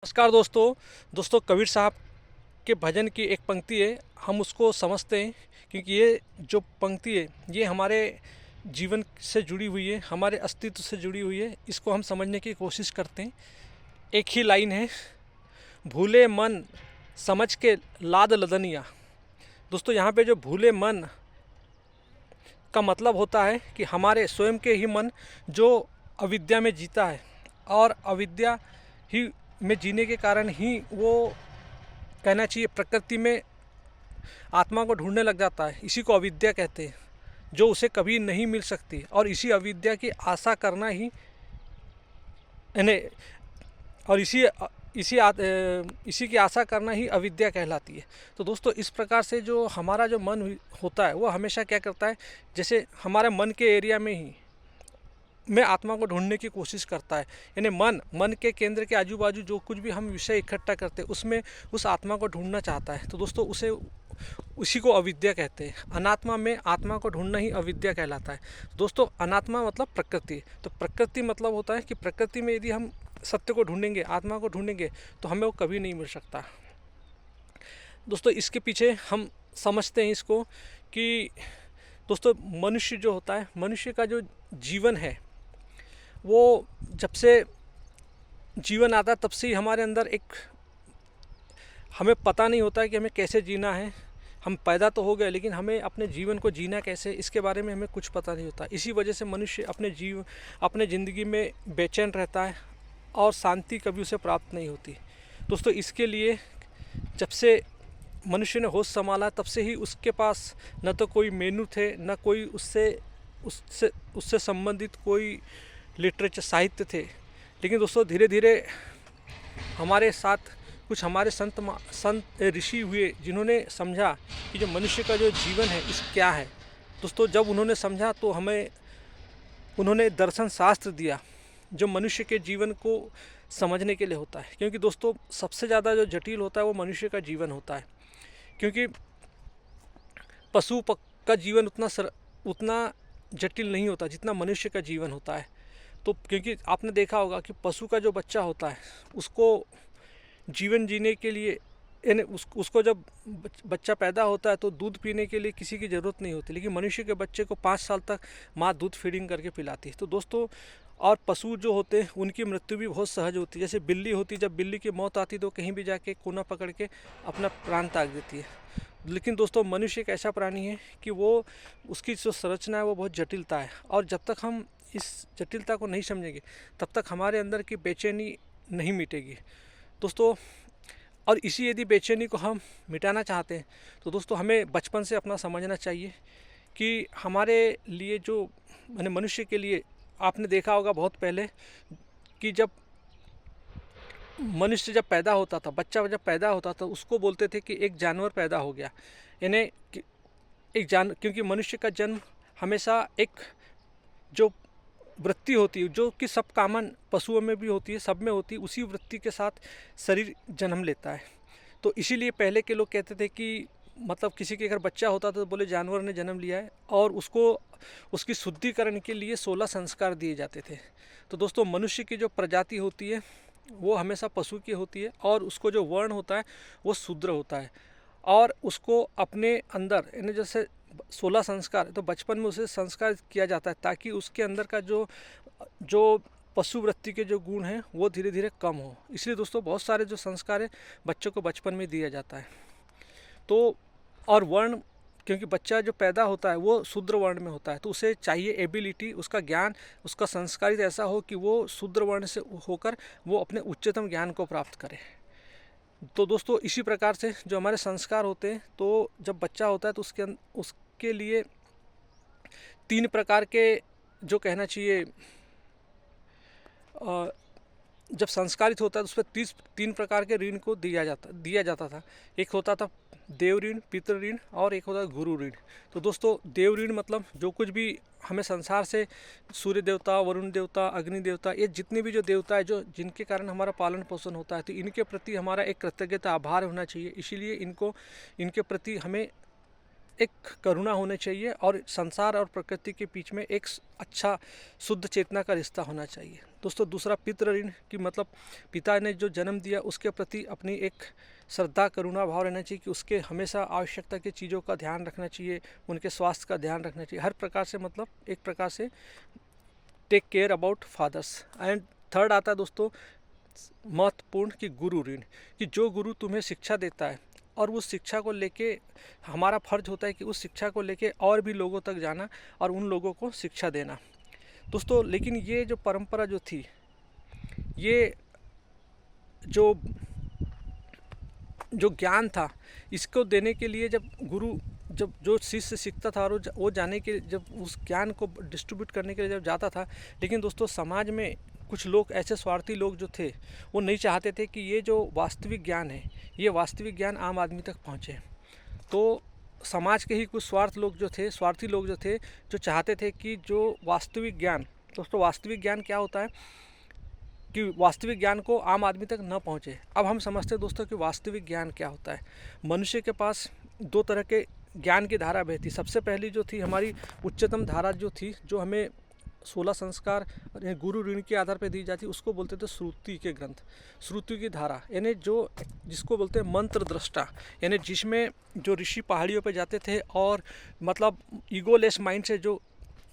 नमस्कार दोस्तों कबीर साहब के भजन की एक पंक्ति है। हम उसको समझते हैं क्योंकि ये जो पंक्ति है ये हमारे जीवन से जुड़ी हुई है, हमारे अस्तित्व से जुड़ी हुई है। इसको हम समझने की कोशिश करते हैं। एक ही लाइन है, भूले मन समझ के लाद लदनिया। दोस्तों यहाँ पे जो भूले मन का मतलब होता है कि हमारे स्वयं के ही मन जो अविद्या में जीता है, और अविद्या ही में जीने के कारण ही वो कहना चाहिए प्रकृति में आत्मा को ढूंढने लग जाता है। इसी को अविद्या कहते हैं, जो उसे कभी नहीं मिल सकती। और इसी अविद्या की आशा करना ही इन्हें और इसी की आशा करना ही अविद्या कहलाती है। तो दोस्तों इस प्रकार से जो हमारा जो मन होता है वो हमेशा क्या करता है, जैसे हमारे मन के एरिया में ही में आत्मा को ढूंढने की कोशिश करता है। यानी मन के केंद्र के आजू बाजू जो कुछ भी हम विषय इकट्ठा करते हैं उसमें उस आत्मा को ढूंढना चाहता है। तो दोस्तों उसी को अविद्या कहते हैं। अनात्मा में आत्मा को ढूंढना ही अविद्या कहलाता है। दोस्तों अनात्मा मतलब प्रकृति। तो प्रकृति मतलब होता है कि प्रकृति में यदि हम सत्य को ढूंढेंगे, आत्मा को ढूंढेंगे, तो हमें वो कभी नहीं मिल सकता। दोस्तों इसके पीछे हम समझते हैं इसको कि दोस्तों मनुष्य जो होता है, मनुष्य का जो जीवन है वो जब से जीवन आता है तब से ही हमारे अंदर हमें पता नहीं होता है कि हमें कैसे जीना है। हम पैदा तो हो गए, लेकिन हमें अपने जीवन को जीना कैसे, इसके बारे में हमें कुछ पता नहीं होता। इसी वजह से मनुष्य अपने ज़िंदगी में बेचैन रहता है और शांति कभी उसे प्राप्त नहीं होती। दोस्तों इसके लिए जब से मनुष्य ने होश संभाला तब से ही उसके पास न तो कोई मेनू थे, न कोई उससे संबंधित कोई लिटरेचर साहित्य थे। लेकिन दोस्तों धीरे धीरे हमारे साथ कुछ हमारे संत ऋषि हुए जिन्होंने समझा कि जो मनुष्य का जो जीवन है इस क्या है। दोस्तों जब उन्होंने समझा तो उन्होंने दर्शन शास्त्र दिया जो मनुष्य के जीवन को समझने के लिए होता है। क्योंकि दोस्तों सबसे ज़्यादा जो जटिल होता है वो मनुष्य का जीवन होता है। क्योंकि पशु का जीवन उतना जटिल नहीं होता जितना मनुष्य का जीवन होता है। तो क्योंकि आपने देखा होगा कि पशु का जो बच्चा होता है उसको जीवन जीने के लिए यानी उसको जब बच्चा पैदा होता है तो दूध पीने के लिए किसी की ज़रूरत नहीं होती, लेकिन मनुष्य के बच्चे को 5 साल तक माँ दूध फीडिंग करके पिलाती है। तो दोस्तों और पशु जो होते हैं उनकी मृत्यु भी बहुत सहज होती है। जैसे बिल्ली होती, जब बिल्ली की मौत आती तो कहीं भी जाके कोना पकड़ के अपना प्राण त्याग देती है। लेकिन दोस्तों मनुष्य एक ऐसा प्राणी है कि वो उसकी जो संरचना है वो बहुत जटिलता है, और जब तक हम इस जटिलता को नहीं समझेंगे तब तक हमारे अंदर की बेचैनी नहीं मिटेगी दोस्तों। और इसी यदि बेचैनी को हम मिटाना चाहते हैं तो दोस्तों हमें बचपन से अपना समझना चाहिए कि हमारे लिए जो मनुष्य के लिए आपने देखा होगा बहुत पहले कि जब मनुष्य जब पैदा होता था, बच्चा जब पैदा होता था उसको बोलते थे कि एक जानवर पैदा हो गया। यानी क्योंकि मनुष्य का जन्म हमेशा एक जो वृत्ति होती है जो कि सब कॉमन पशुओं में भी होती है, सब में होती है, उसी वृत्ति के साथ शरीर जन्म लेता है। तो इसीलिए पहले के लोग कहते थे कि मतलब किसी के घर बच्चा होता था तो बोले जानवर ने जन्म लिया है, और उसकी शुद्धिकरण के लिए 16 संस्कार दिए जाते थे। तो दोस्तों मनुष्य की जो प्रजाति होती है वो हमेशा पशु की होती है, और उसको जो वर्ण होता है वो शूद्र होता है, और उसको अपने अंदर यानी जैसे 16 संस्कार तो बचपन में उसे संस्कार किया जाता है ताकि उसके अंदर का जो पशु वृत्ति के जो गुण हैं वो धीरे धीरे कम हो। इसलिए दोस्तों बहुत सारे जो संस्कार है बच्चों को बचपन में दिया जाता है। तो और वर्ण, क्योंकि बच्चा जो पैदा होता है वो शूद्र वर्ण में होता है, तो उसे चाहिए एबिलिटी, उसका ज्ञान, उसका संस्कारित ऐसा हो कि वो शूद्र वर्ण से होकर वो अपने उच्चतम ज्ञान को प्राप्त करे। तो दोस्तों इसी प्रकार से जो हमारे संस्कार होते हैं, तो जब बच्चा होता है तो उसके लिए 3 प्रकार के जो कहना चाहिए जब संस्कारित होता है तो उस पर 3 प्रकार के ऋण को दिया जाता था। एक होता था देव ऋण, पितृ ऋण, और एक होता था गुरु ऋण। तो दोस्तों देव ऋण मतलब जो कुछ भी हमें संसार से सूर्य देवता, वरुण देवता, अग्नि देवता, ये जितने भी जो देवता है जो जिनके कारण हमारा पालन पोषण होता है, तो इनके प्रति हमारा एक कृतज्ञता, आभार होना चाहिए। इसीलिए इनके प्रति हमें एक करुणा होनी चाहिए और संसार और प्रकृति के बीच में एक अच्छा शुद्ध चेतना का रिश्ता होना चाहिए। दोस्तों दूसरा पितृ ऋण की मतलब पिता ने जो जन्म दिया उसके प्रति अपनी एक श्रद्धा करुणा भाव रहना चाहिए कि उसके हमेशा आवश्यकता की चीज़ों का ध्यान रखना चाहिए, उनके स्वास्थ्य का ध्यान रखना चाहिए, हर प्रकार से मतलब एक प्रकार से take care about fathers. And third आता है दोस्तों महत्वपूर्ण कि गुरु ऋण, कि जो गुरु तुम्हें शिक्षा देता है और उस शिक्षा को लेके हमारा फर्ज होता है कि उस शिक्षा को लेके और भी लोगों तक जाना और उन लोगों को शिक्षा देना। दोस्तों लेकिन ये जो परंपरा जो थी, ये जो ज्ञान था, इसको देने के लिए जब गुरु जब जो शिष्य सीखता था और वो जाने के जब उस ज्ञान को डिस्ट्रीब्यूट करने के लिए जब जाता था, लेकिन दोस्तों समाज में कुछ लोग ऐसे स्वार्थी लोग जो थे वो नहीं चाहते थे कि ये जो वास्तविक ज्ञान है, ये वास्तविक ज्ञान आम आदमी तक पहुँचे। तो समाज के ही कुछ स्वार्थी लोग जो थे जो चाहते थे कि जो वास्तविक ज्ञान, दोस्तों वास्तविक ज्ञान क्या होता है कि वास्तविक ज्ञान को आम आदमी तक न पहुँचे। अब हम समझते हैं दोस्तों कि वास्तविक ज्ञान क्या होता है। मनुष्य के पास दो तरह के ज्ञान की धारा बहती। सबसे पहली जो थी हमारी उच्चतम धारा जो थी, जो हमें 16 संस्कार गुरु ऋण के आधार पर दी जाती, उसको बोलते थे श्रुति के ग्रंथ, श्रुति की धारा, यानी जो जिसको बोलते हैं मंत्र दृष्टा, यानी जिसमें जो ऋषि पहाड़ियों पर जाते थे और मतलब ईगोलेस माइंड से जो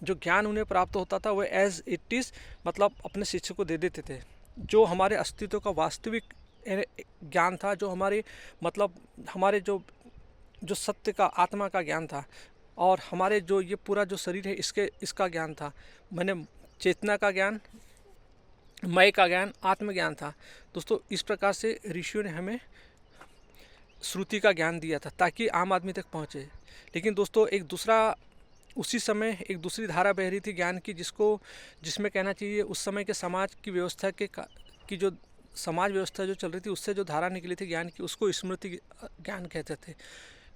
ज्ञान उन्हें प्राप्त होता था वह एज इट इज़ मतलब अपने शिष्य को दे देते थे। जो हमारे अस्तित्व का वास्तविक ज्ञान था, जो हमारे मतलब हमारे जो सत्य का आत्मा का ज्ञान था और हमारे जो ये पूरा जो शरीर है इसका ज्ञान था, मैंने चेतना का ज्ञान, मय का ज्ञान, आत्मज्ञान था। दोस्तों इस प्रकार से ऋषियों ने हमें श्रुति का ज्ञान दिया था ताकि आम आदमी तक पहुँचे। लेकिन दोस्तों उसी समय एक दूसरी धारा बह रही थी ज्ञान की, जिसमें कहना चाहिए उस समय के समाज की व्यवस्था की जो समाज व्यवस्था जो चल रही थी उससे जो धारा निकली थी ज्ञान की, उसको स्मृति ज्ञान कहते थे।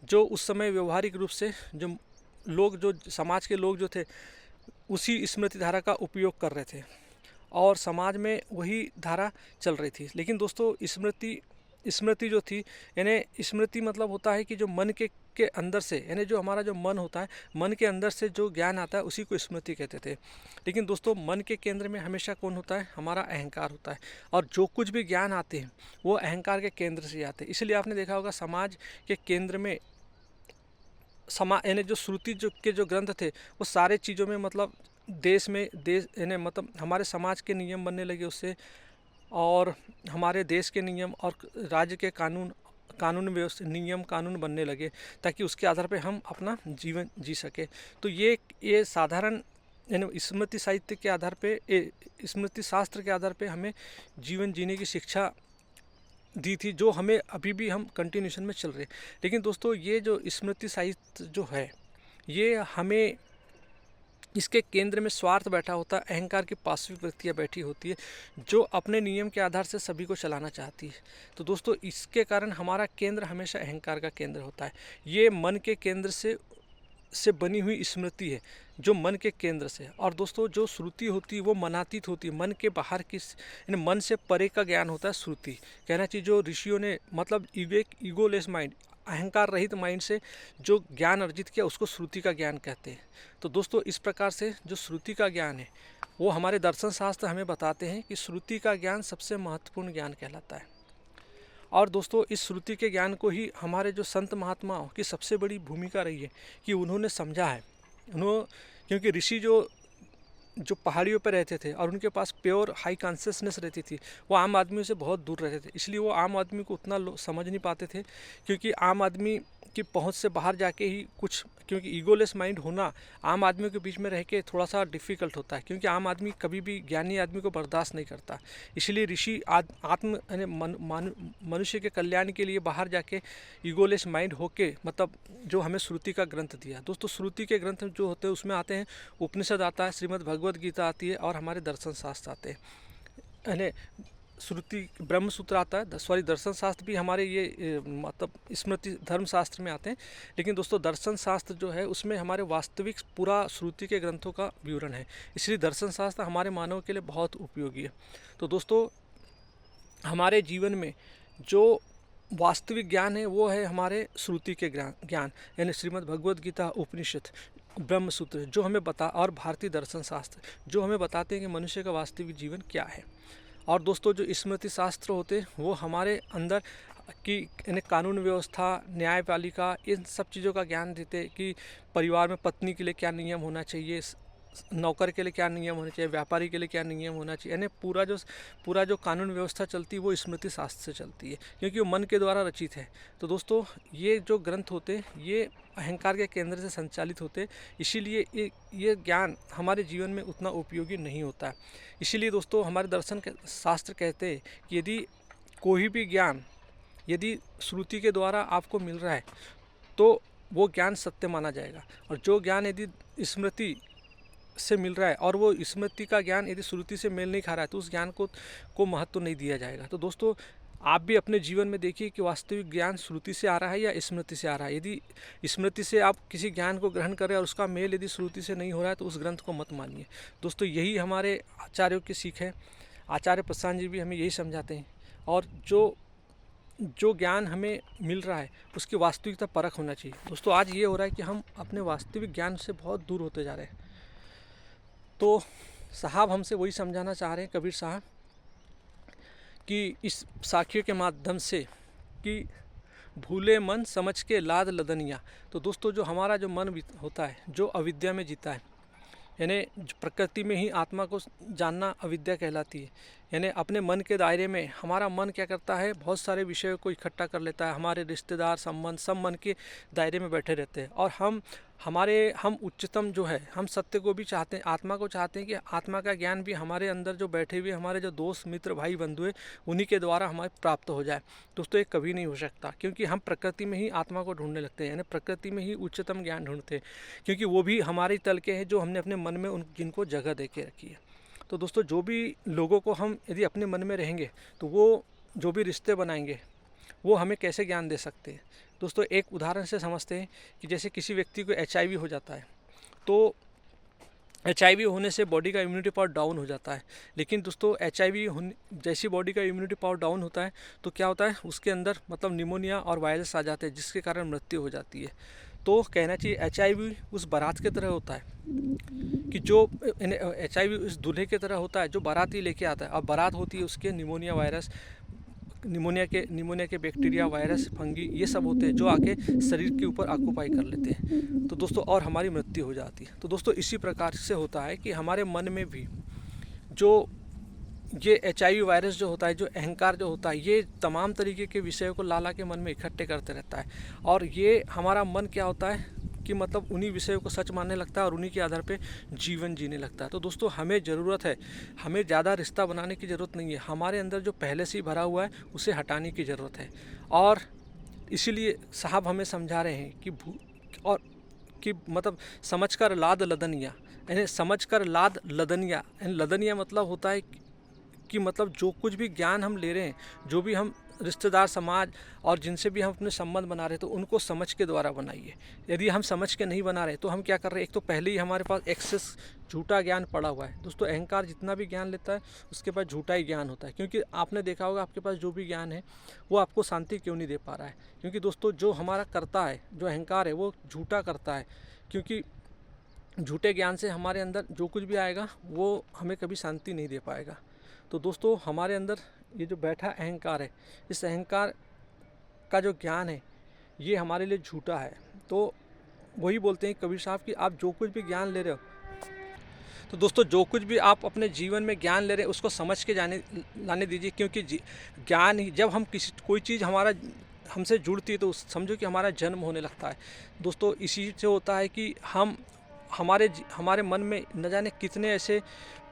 जो उस समय व्यवहारिक रूप से जो समाज के लोग जो थे उसी स्मृति धारा का उपयोग कर रहे थे और समाज में वही धारा चल रही थी। लेकिन दोस्तों स्मृति जो थी, यानी स्मृति मतलब होता है कि जो मन के अंदर से, यानी जो हमारा जो मन होता है, मन के अंदर से जो ज्ञान आता है उसी को स्मृति कहते थे। लेकिन दोस्तों मन के केंद्र में हमेशा कौन होता है? हमारा अहंकार होता है, और जो कुछ भी ज्ञान आते हैं वो अहंकार के केंद्र से आते हैं। इसलिए आपने देखा होगा समाज के केंद्र में यानी जो श्रुति के जो ग्रंथ थे वो सारे चीज़ों में मतलब देश यानी मतलब हमारे समाज के नियम बनने लगे उससे, और हमारे देश के नियम और राज्य के कानून व्यवस्था नियम कानून बनने लगे ताकि उसके आधार पे हम अपना जीवन जी सके। तो ये साधारण यानी स्मृति साहित्य के आधार पे, स्मृति शास्त्र के आधार पे हमें जीवन जीने की शिक्षा दी थी, जो हमें अभी भी हम कंटिन्यूशन में चल रहे। लेकिन दोस्तों ये जो स्मृति साहित्य जो है, ये हमें इसके केंद्र में स्वार्थ बैठा होता है, अहंकार की पार्श्विक वृत्तियाँ बैठी होती है जो अपने नियम के आधार से सभी को चलाना चाहती है। तो दोस्तों इसके कारण हमारा केंद्र हमेशा अहंकार का केंद्र होता है। ये मन के केंद्र से बनी हुई स्मृति है जो मन के केंद्र से। और दोस्तों जो श्रुति होती है वो मनातीत होती है, मन के बाहर की यानी मन से परे का ज्ञान होता है श्रुति। कहना चाहिए जो ऋषियों ने मतलब ईगोलेस माइंड, अहंकार रहित माइंड से जो ज्ञान अर्जित किया उसको श्रुति का ज्ञान कहते हैं। तो दोस्तों इस प्रकार से जो श्रुति का ज्ञान है वो हमारे दर्शन शास्त्र हमें बताते हैं कि श्रुति का ज्ञान सबसे महत्वपूर्ण ज्ञान कहलाता है। और दोस्तों इस श्रुति के ज्ञान को ही हमारे जो संत महात्माओं की सबसे बड़ी भूमिका रही है कि उन्होंने समझा है। क्योंकि ऋषि जो पहाड़ियों पर रहते थे और उनके पास प्योर हाई कॉन्शियसनेस रहती थी, वो आम आदमियों से बहुत दूर रहते थे। इसलिए वो आम आदमी को उतना समझ नहीं पाते थे, क्योंकि आम आदमी की पहुंच से बाहर जाके ही कुछ, क्योंकि ईगोलेस माइंड होना आम आदमियों के बीच में रह के थोड़ा सा डिफ़िकल्ट होता है, क्योंकि आम आदमी कभी भी ज्ञानी आदमी को बर्दाश्त नहीं करता। इसलिए ऋषि आत्म मनुष्य के कल्याण के लिए बाहर जाके ईगोलेस माइंड होके मतलब जो हमें श्रुति का ग्रंथ दिया। दोस्तों श्रुति के ग्रंथ जो होते हैं उसमें आते हैं उपनिषद आता है, श्रीमद् भगवद गीता आती है और हमारे दर्शन शास्त्र आते हैं। यानी श्रुति ब्रह्म सूत्र आता है, दर्शन शास्त्र भी हमारे ये मतलब स्मृति धर्म शास्त्र में आते हैं। लेकिन दोस्तों दर्शन शास्त्र जो है उसमें हमारे वास्तविक पूरा श्रुति के ग्रंथों का विवरण है, इसलिए दर्शन शास्त्र हमारे मानव के लिए बहुत उपयोगी है। तो दोस्तों हमारे जीवन में जो वास्तविक ज्ञान है वो है हमारे श्रुति के ज्ञान, यानी श्रीमद् भगवद गीता, उपनिषद, ब्रह्म सूत्र, जो हमें बता, और भारतीय दर्शन शास्त्र जो हमें बताते हैं कि मनुष्य का वास्तविक जीवन क्या है। और दोस्तों जो स्मृति शास्त्र होते हैं वो हमारे अंदर की यानी कानून व्यवस्था, न्यायपालिका, इन सब चीज़ों का ज्ञान देते हैं कि परिवार में पत्नी के लिए क्या नियम होना चाहिए, नौकर के लिए क्या नियम होने चाहिए, व्यापारी के लिए क्या नियम होना चाहिए, यानी पूरा जो कानून व्यवस्था चलती है वो स्मृति शास्त्र से चलती है, क्योंकि वो मन के द्वारा रचित है। तो दोस्तों ये जो ग्रंथ होते हैं ये अहंकार के केंद्र से संचालित होते, इसीलिए ये ज्ञान हमारे जीवन में उतना उपयोगी नहीं होता है। इसीलिए दोस्तों हमारे दर्शन के शास्त्र कहते हैं कि यदि कोई भी ज्ञान यदि श्रुति के द्वारा आपको मिल रहा है तो वो ज्ञान सत्य माना जाएगा, और जो ज्ञान यदि स्मृति से मिल रहा है और वो स्मृति का ज्ञान यदि श्रुति से मेल नहीं खा रहा है तो उस ज्ञान को महत्व नहीं दिया जाएगा। तो दोस्तों आप भी अपने जीवन में देखिए कि वास्तविक ज्ञान श्रुति से आ रहा है या स्मृति से आ रहा है। यदि स्मृति से आप किसी ज्ञान को ग्रहण कर रहे हैं और उसका मेल यदि श्रुति से नहीं हो रहा है तो उस ग्रंथ को मत मानिए। दोस्तों यही हमारे आचार्यों की सीख है। आचार्य प्रशांत जी भी हमें यही समझाते हैं, और जो ज्ञान हमें मिल रहा है उसकी वास्तविकता परख होना चाहिए। दोस्तों आज ये हो रहा है कि हम अपने वास्तविक ज्ञान से बहुत दूर होते जा रहे हैं। तो साहब हमसे वही समझाना चाह रहे हैं, कबीर साहब, कि इस साखियों के माध्यम से कि भूले मन समझ के लाद लदनिया। तो दोस्तों जो हमारा जो मन होता है, जो अविद्या में जीता है, यानी प्रकृति में ही आत्मा को जानना अविद्या कहलाती है। यानी अपने मन के दायरे में हमारा मन क्या करता है, बहुत सारे विषयों को इकट्ठा कर लेता है। हमारे रिश्तेदार, संबंध सब मन के दायरे में बैठे रहते हैं, और हम उच्चतम जो है, हम सत्य को भी चाहते हैं, आत्मा को चाहते हैं कि आत्मा का ज्ञान भी हमारे अंदर जो बैठे हुए हमारे जो दोस्त मित्र भाई बंधु है उन्हीं के द्वारा हमें प्राप्त हो जाए। दोस्तों ये कभी नहीं हो सकता, क्योंकि हम प्रकृति में ही आत्मा को ढूंढने लगते हैं, यानी प्रकृति में ही उच्चतम ज्ञान ढूंढते हैं, क्योंकि वो भी हमारे तल के हैं जो हमने अपने मन में जिनको जगह दे के रखी है। तो दोस्तों जो भी लोगों को हम यदि अपने मन में रहेंगे तो वो जो भी रिश्ते बनाएंगे वो हमें कैसे ज्ञान दे सकते हैं। दोस्तों एक उदाहरण से समझते हैं कि जैसे किसी व्यक्ति को HIV हो जाता है, तो HIV होने से बॉडी का इम्यूनिटी पावर डाउन हो जाता है। लेकिन दोस्तों HIV होने जैसी बॉडी का इम्यूनिटी पावर डाउन होता है तो क्या होता है, उसके अंदर मतलब निमोनिया और वायरस आ जाते हैं, जिसके कारण मृत्यु हो जाती है। तो कहना चाहिए HIV उस बारात की तरह होता है, कि जो HIV उस दूल्हे की तरह होता है जो बाराती लेके आता है, और बारात होती है उसके निमोनिया वायरस, निमोनिया के बैक्टीरिया, वायरस, फंगी, ये सब होते हैं जो आके शरीर के ऊपर ऑक्यूपाई कर लेते हैं। तो दोस्तों और हमारी मृत्यु हो जाती है। तो दोस्तों इसी प्रकार से होता है कि हमारे मन में भी जो ये HIV वायरस जो होता है, जो अहंकार जो होता है, ये तमाम तरीके के विषयों को ला के मन में इकट्ठे करते रहता है, और ये हमारा मन क्या होता है कि मतलब उन्हीं विषयों को सच मानने लगता है और उन्हीं के आधार पे जीवन जीने लगता है। तो दोस्तों हमें ज़रूरत है, हमें ज़्यादा रिश्ता बनाने की ज़रूरत नहीं है, हमारे अंदर जो पहले से ही भरा हुआ है उसे हटाने की ज़रूरत है। और इसीलिए साहब हमें समझा रहे हैं कि मतलब समझ कर लाद लदनिया, यानी समझ कर लाद लदनिया, यानी लदनिया मतलब होता है कि मतलब जो कुछ भी ज्ञान हम ले रहे हैं, जो भी हम रिश्तेदार, समाज और जिनसे भी हम अपने संबंध बना रहे हैं, तो उनको समझ के द्वारा बनाइए। यदि हम समझ के नहीं बना रहे तो हम क्या कर रहे हैं, एक तो पहले ही हमारे पास एक्सेस झूठा ज्ञान पड़ा हुआ है। दोस्तों अहंकार जितना भी ज्ञान लेता है उसके पास झूठा ही ज्ञान होता है, क्योंकि आपने देखा होगा आपके पास जो भी ज्ञान है वो आपको शांति क्यों नहीं दे पा रहा है, क्योंकि दोस्तों जो हमारा करता है, जो अहंकार है वो झूठा करता है, क्योंकि झूठे ज्ञान से हमारे अंदर जो कुछ भी आएगा वो हमें कभी शांति नहीं दे पाएगा। तो दोस्तों हमारे अंदर ये जो बैठा अहंकार है, इस अहंकार का जो ज्ञान है ये हमारे लिए झूठा है। तो वही बोलते हैं कबीर साहब कि आप जो कुछ भी ज्ञान ले रहे हो, तो दोस्तों जो कुछ भी आप अपने जीवन में ज्ञान ले रहे हैं उसको समझ के लाने दीजिए, क्योंकि ज्ञान ही जब हम कोई चीज़ हमसे जुड़ती है तो समझो कि हमारा जन्म होने लगता है। दोस्तों इसी से होता है कि हमारे मन में न जाने कितने ऐसे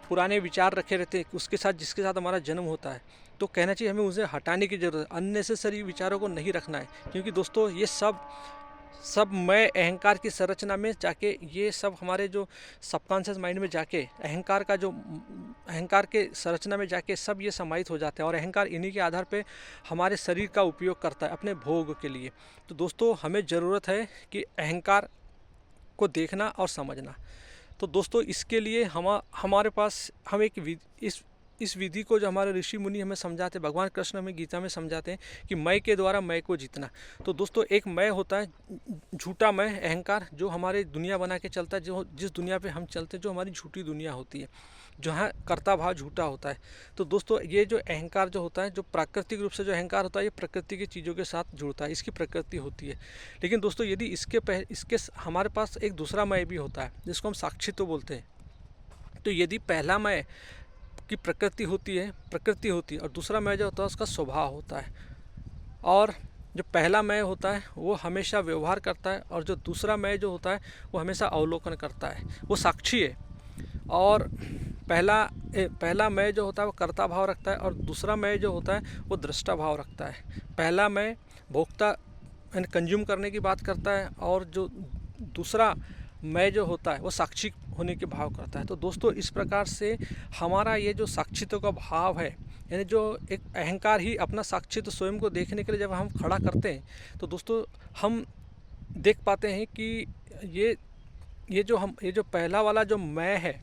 पुराने विचार रखे रहते हैं उसके साथ, जिसके साथ हमारा जन्म होता है। तो कहना चाहिए हमें उसे हटाने की ज़रूरत है, अननेसेसरी विचारों को नहीं रखना है, क्योंकि दोस्तों ये सब मैं अहंकार की संरचना में जाके, ये सब हमारे जो सबकॉन्शियस माइंड में जाके अहंकार के संरचना में जाके सब ये समाहित हो जाते हैं, और अहंकार इन्हीं के आधार पे हमारे शरीर का उपयोग करता है अपने भोग के लिए। तो दोस्तों हमें ज़रूरत है कि अहंकार को देखना और समझना। तो दोस्तों इसके लिए हमारे पास हम इस इस विधि को जो हमारे ऋषि मुनि हमें समझाते, भगवान कृष्ण हमें गीता में समझाते हैं कि मैं के द्वारा मैं को जीतना। तो दोस्तों एक मैं होता है झूठा मैं, अहंकार, जो हमारे दुनिया बना के चलता है, जो जिस दुनिया पे हम चलते हैं, जो हमारी झूठी दुनिया होती है, जहाँ कर्ता भाव झूठा होता है। तो दोस्तों ये जो अहंकार जो होता है, जो प्राकृतिक रूप से जो अहंकार होता है, ये प्रकृति की चीज़ों के साथ जुड़ता है, इसकी प्रकृति होती है। लेकिन दोस्तों यदि इसके हमारे पास एक दूसरा मैं भी होता है, जिसको हम साक्षित्व बोलते हैं। तो यदि पहला मैं की प्रकृति होती है और दूसरा मैं जो होता है उसका स्वभाव होता है, और जो पहला मैं होता है वो हमेशा व्यवहार करता है, और जो दूसरा मैं जो होता है वो हमेशा अवलोकन करता है, वो साक्षी है। और पहला मैं जो होता है वो कर्ता भाव रखता है, और दूसरा मैं जो होता है वो दृष्टा भाव रखता है। पहला मैं भोक्ता यानी कंज्यूम करने की बात करता है, और जो दूसरा मैं जो होता है वो साक्षी होने के भाव करता है। तो दोस्तों इस प्रकार से हमारा ये जो साक्षित्व का भाव है, यानी जो एक अहंकार ही अपना साक्षित्व स्वयं को देखने के लिए जब हम खड़ा करते हैं, तो दोस्तों हम देख पाते हैं कि ये जो पहला वाला जो मैं है,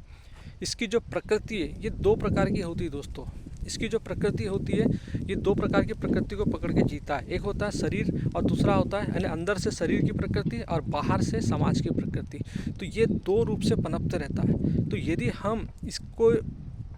इसकी जो प्रकृति है ये दो प्रकार की होती है दोस्तों। इसकी जो प्रकृति होती है ये दो प्रकार की प्रकृति को पकड़ के जीता है। एक होता है शरीर, और दूसरा होता है यानी अंदर से शरीर की प्रकृति और बाहर से समाज की प्रकृति। तो ये दो रूप से पनपते रहता है। तो यदि हम इसको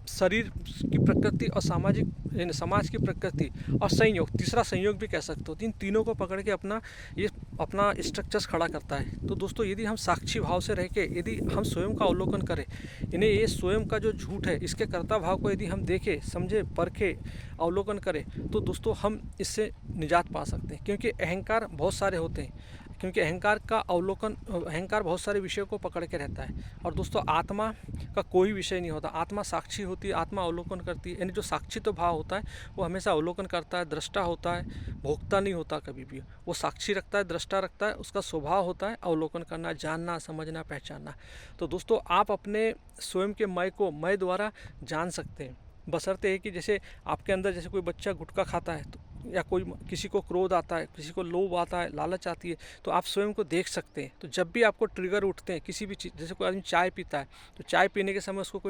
शरीर की प्रकृति और सामाजिक यानी समाज की प्रकृति और संयोग, तीसरा संयोग भी कह सकते हो, इन तीनों को पकड़ के अपना स्ट्रक्चर्स खड़ा करता है। तो दोस्तों यदि हम साक्षी भाव से रह के यदि हम स्वयं का अवलोकन करें, यानी ये स्वयं का जो झूठ है इसके कर्ता भाव को यदि हम देखें, समझे, परखे, अवलोकन करें, तो दोस्तों हम इससे निजात पा सकते हैं। क्योंकि अहंकार बहुत सारे होते हैं, क्योंकि अहंकार बहुत सारे विषयों को पकड़ के रहता है। और दोस्तों आत्मा का कोई विषय नहीं होता, आत्मा साक्षी होती है, आत्मा अवलोकन करती है। यानी जो साक्षी तो भाव होता है वो हमेशा अवलोकन करता है, दृष्टा होता है, भोक्ता नहीं होता कभी भी। वो साक्षी रखता है, दृष्टा रखता है, उसका स्वभाव होता है अवलोकन करना, जानना, समझना, पहचानना। तो दोस्तों आप अपने स्वयं के मैं को मैं द्वारा जान सकते हैं, बशर्ते है कि जैसे आपके अंदर जैसे कोई बच्चा गुटखा खाता है, तो या किसी को क्रोध आता है, किसी को लोभ आता है, लालच आती है, तो आप स्वयं को देख सकते हैं। तो जब भी आपको ट्रिगर उठते हैं किसी भी चीज़, जैसे कोई आदमी चाय पीता है, तो चाय पीने के समय उसको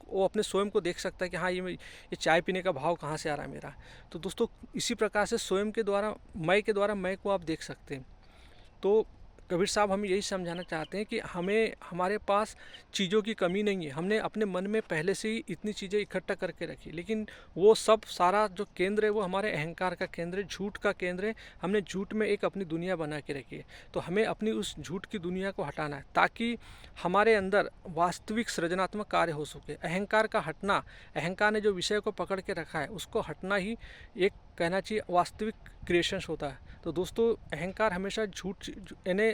वो अपने स्वयं को देख सकता है कि हाँ ये चाय पीने का भाव कहाँ से आ रहा है मेरा। तो दोस्तों इसी प्रकार से स्वयं के द्वारा मैं को आप देख सकते हैं। तो कबीर साहब हमें यही समझाना चाहते हैं कि हमारे पास चीज़ों की कमी नहीं है। हमने अपने मन में पहले से ही इतनी चीज़ें इकट्ठा करके रखी, लेकिन वो सब सारा जो केंद्र है वो हमारे अहंकार का केंद्र है, झूठ का केंद्र है। हमने झूठ में एक अपनी दुनिया बना के रखी है। तो हमें अपनी उस झूठ की दुनिया को हटाना है, ताकि हमारे अंदर वास्तविक सृजनात्मक कार्य हो सके। अहंकार का हटना, अहंकार ने जो विषय को पकड़ के रखा है उसको हटना ही एक कहना चाहिए वास्तविक क्रिएशंस होता है। तो दोस्तों अहंकार हमेशा झूठ यानी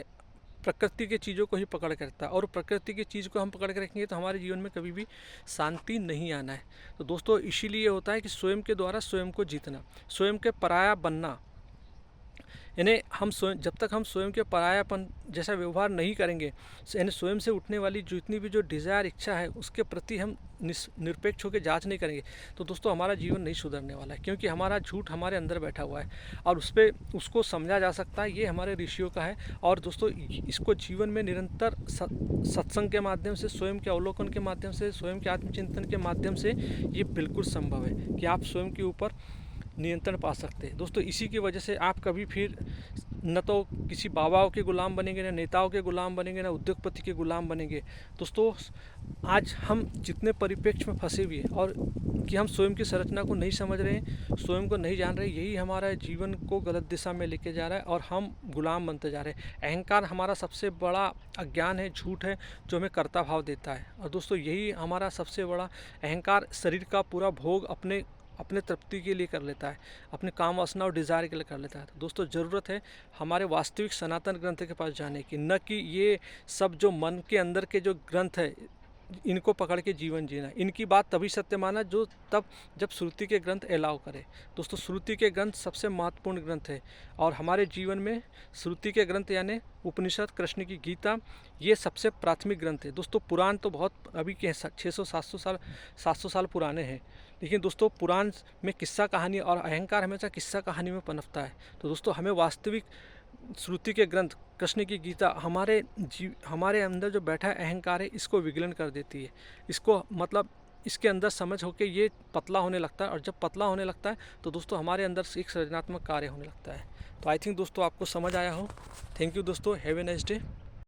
प्रकृति की चीज़ों को ही पकड़ के रखता है, और प्रकृति की चीज़ को हम पकड़ के रखेंगे तो हमारे जीवन में कभी भी शांति नहीं आना है। तो दोस्तों इसीलिए होता है कि स्वयं के द्वारा स्वयं को जीतना, स्वयं के पराया बनना। यानी जब तक हम स्वयं के परायापन जैसा व्यवहार नहीं करेंगे, यानी स्वयं से उठने वाली जितनी भी जो डिज़ायर, इच्छा है, उसके प्रति हम निरपेक्ष होकर जांच नहीं करेंगे, तो दोस्तों हमारा जीवन नहीं सुधरने वाला है। क्योंकि हमारा झूठ हमारे अंदर बैठा हुआ है, और उसको समझा जा सकता है, ये हमारे ऋषियों का है। और दोस्तों इसको जीवन में निरंतर सत्संग के माध्यम से, स्वयं के अवलोकन के माध्यम से, स्वयं के आत्मचिंतन के माध्यम से ये बिल्कुल संभव है कि आप स्वयं के ऊपर नियंत्रण पा सकते हैं। दोस्तों इसी की वजह से आप कभी फिर न तो किसी बाबाओं के गुलाम बनेंगे, न नेताओं के गुलाम बनेंगे, न उद्योगपति के गुलाम बनेंगे। दोस्तों आज हम जितने परिप्रेक्ष्य में फंसे हुए हैं, और कि हम स्वयं की संरचना को नहीं समझ रहे हैं, स्वयं को नहीं जान रहे, यही हमारा जीवन को गलत दिशा में लेके जा रहा है, और हम गुलाम बनते जा रहे हैं। अहंकार हमारा सबसे बड़ा अज्ञान है, झूठ है, जो हमें कर्ता भाव देता है। और दोस्तों यही हमारा सबसे बड़ा अहंकार शरीर का पूरा भोग अपने तृप्ति के लिए कर लेता है, अपने काम वासना और डिज़ायर के लिए कर लेता है। तो दोस्तों ज़रूरत है हमारे वास्तविक सनातन ग्रंथ के पास जाने की, न कि ये सब जो मन के अंदर के जो ग्रंथ है इनको पकड़ के जीवन जीना। इनकी बात तभी सत्य माना जब श्रुति के ग्रंथ अलाउ करे। दोस्तों श्रुति के ग्रंथ सबसे महत्वपूर्ण ग्रंथ है, और हमारे जीवन में श्रुति के ग्रंथ यानी उपनिषद, कृष्ण की गीता, ये सबसे प्राथमिक ग्रंथ है। दोस्तों पुराण तो बहुत अभी के 600-700 साल पुराने हैं, लेकिन दोस्तों पुराण में किस्सा कहानी और अहंकार हमेशा किस्सा कहानी में पनपता है। तो दोस्तों हमें वास्तविक श्रुति के ग्रंथ, कृष्ण की गीता हमारे अंदर जो बैठा है अहंकार है, इसको विगलन कर देती है। इसको मतलब इसके अंदर समझ होके ये पतला होने लगता है, और जब पतला होने लगता है तो दोस्तों हमारे अंदर से एक सृजनात्मक कार्य होने लगता है। तो आई थिंक दोस्तों आपको समझ आया हो। थैंक यू दोस्तों, हैव ए नाइस डे।